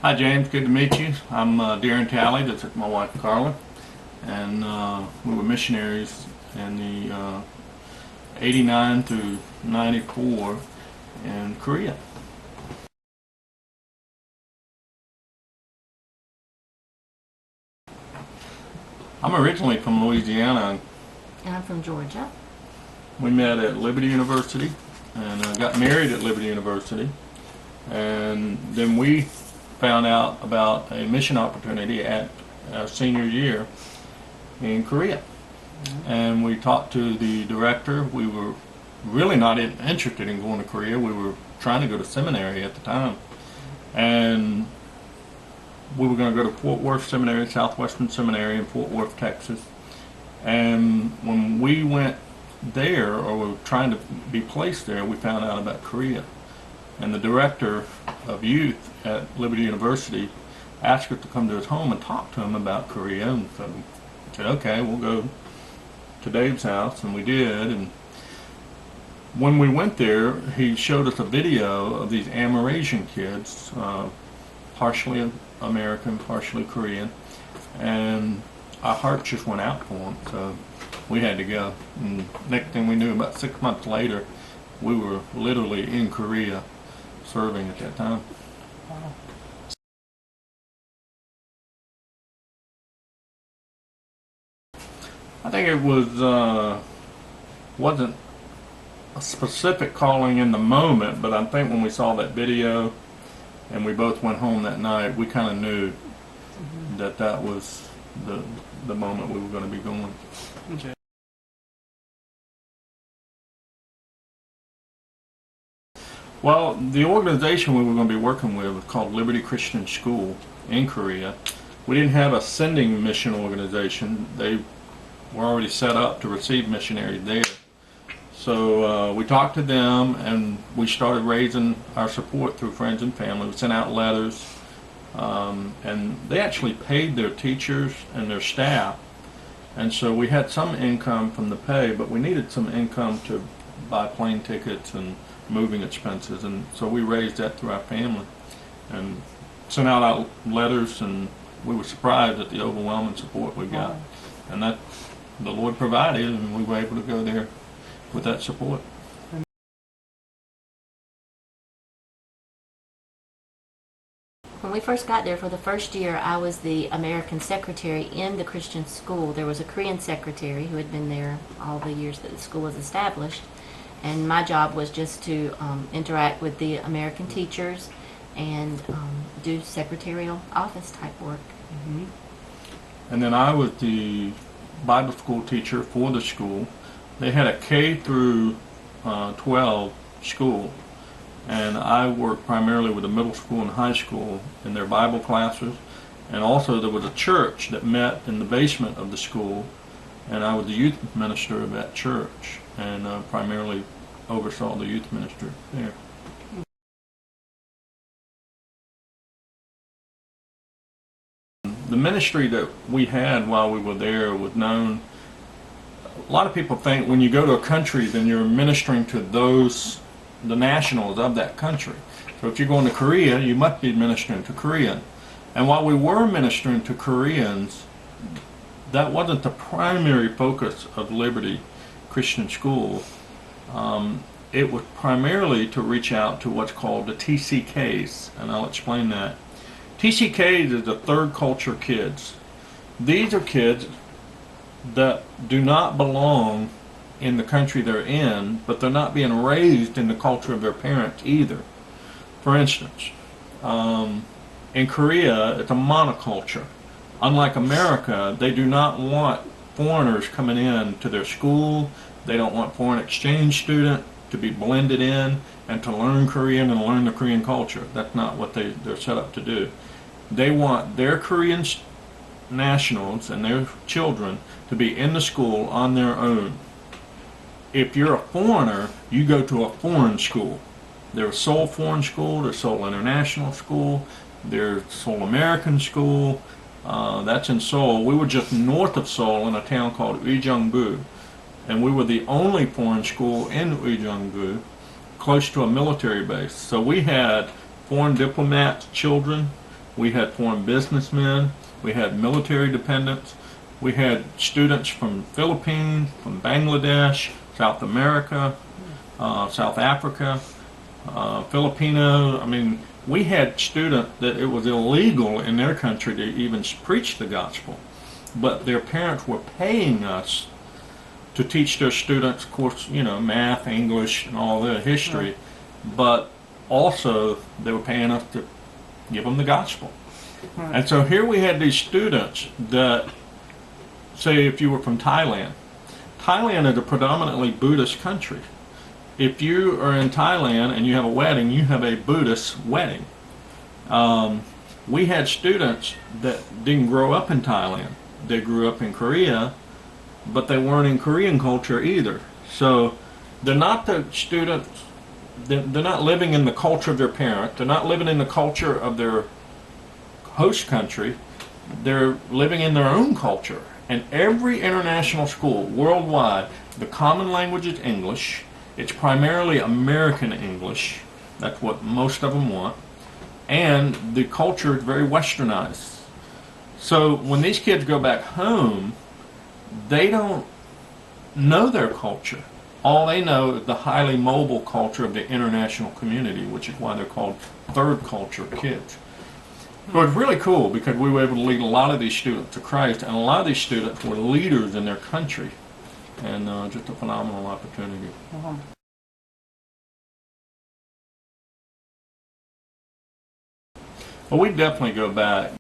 Hi James, good to meet you. I'm Darren Talley, that's my wife Carla, and we were missionaries in the 89 through 94 in Korea. I'm originally from Louisiana. And I'm from Georgia. We met at Liberty University and got married at Liberty University, and then we found out about a mission opportunity at our senior year in Korea. And we talked to the director. We were really not interested in going to Korea. We were trying to go to seminary at the time. And we were going to go to Fort Worth Seminary, Southwestern Seminary in Fort Worth, Texas. And when we went there, or we were trying to be placed there, we found out about Korea. And the director of youth at Liberty University asked us to come to his home and talk to him about Korea. And so we said, okay, we'll go to Dave's house, and we did. And when we went there, he showed us a video of these Amerasian kids, partially American, partially Korean, and our hearts just went out for them, so we had to go. And next thing we knew, about 6 months later, we were literally in Korea serving at that time. Wow. I think it wasn't a specific calling in the moment, but I think when we saw that video and we both went home that night, we kind of knew that that was the moment we were going to be going. Okay. Well, the organization we were going to be working with was called Liberty Christian School in Korea. We didn't have a sending mission organization. They were already set up to receive missionaries there. So we talked to them, and we started raising our support through friends and family. We sent out letters, and they actually paid their teachers and their staff. And so we had some income from the pay, but we needed some income to buy plane tickets and moving expenses, and so we raised that through our family and sent out our letters, and we were surprised at the overwhelming support we got. And that the Lord provided, and we were able to go there with that support. When we first got there for the first year, I was the American secretary in the Christian school. There was a Korean secretary who had been there all the years that the school was established. And my job was just to interact with the American teachers and do secretarial office type work. And then I was the Bible school teacher for the school. They had a K through 12 school, and I worked primarily with the middle school and high school in their Bible classes. And also there was a church that met in the basement of the school, and I was the youth minister of that church, and primarily oversaw the youth ministry there. The ministry that we had while we were there was known. A lot of people think when you go to a country, then you're ministering to the nationals of that country. So if you're going to Korea, you must be ministering to Korean. And while we were ministering to Koreans, that wasn't the primary focus of Liberty Christian School. It was primarily to reach out to what's called the TCKs, and I'll explain that. TCKs is the third culture kids. These are kids that do not belong in the country they're in, but they're not being raised in the culture of their parents either. For instance, in Korea, it's a monoculture. Unlike America, they do not want foreigners coming in to their school. They don't want foreign exchange students to be blended in and to learn Korean and learn the Korean culture. That's not what they're set up to do. They want their Korean nationals and their children to be in the school on their own. If you're a foreigner, you go to a foreign school. There's Seoul Foreign School, there's Seoul International School, there's Seoul American School. That's in Seoul. We were just north of Seoul in a town called Uijeongbu, and we were the only foreign school in Uijeongbu, close to a military base. So we had foreign diplomats' children we had foreign businessmen, we had military dependents, we had students from Philippines, from Bangladesh, South America, South Africa, Filipino. I mean, we had students that it was illegal in their country to even preach the gospel, but their parents were paying us to teach their students, of course, math, English, and all the history, but also they were paying us to give them the gospel. And so here we had these students that, say if you were from Thailand. Thailand is a predominantly Buddhist country. If you are in Thailand and you have a wedding, you have a Buddhist wedding. We had students that didn't grow up in Thailand. They grew up in Korea, but they weren't in Korean culture either. So they're not the students, they're not living in the culture of their parent. They're not living in the culture of their host country. They're living in their own culture. And every international school worldwide, the common language is English. It's primarily American English. That's what most of them want. And the culture is very westernized. So when these kids go back home, they don't know their culture. All they know is the highly mobile culture of the international community, which is why they're called third culture kids. So it's really cool because we were able to lead a lot of these students to Christ, and a lot of these students were leaders in their country, and just a phenomenal opportunity. Well, we definitely go back.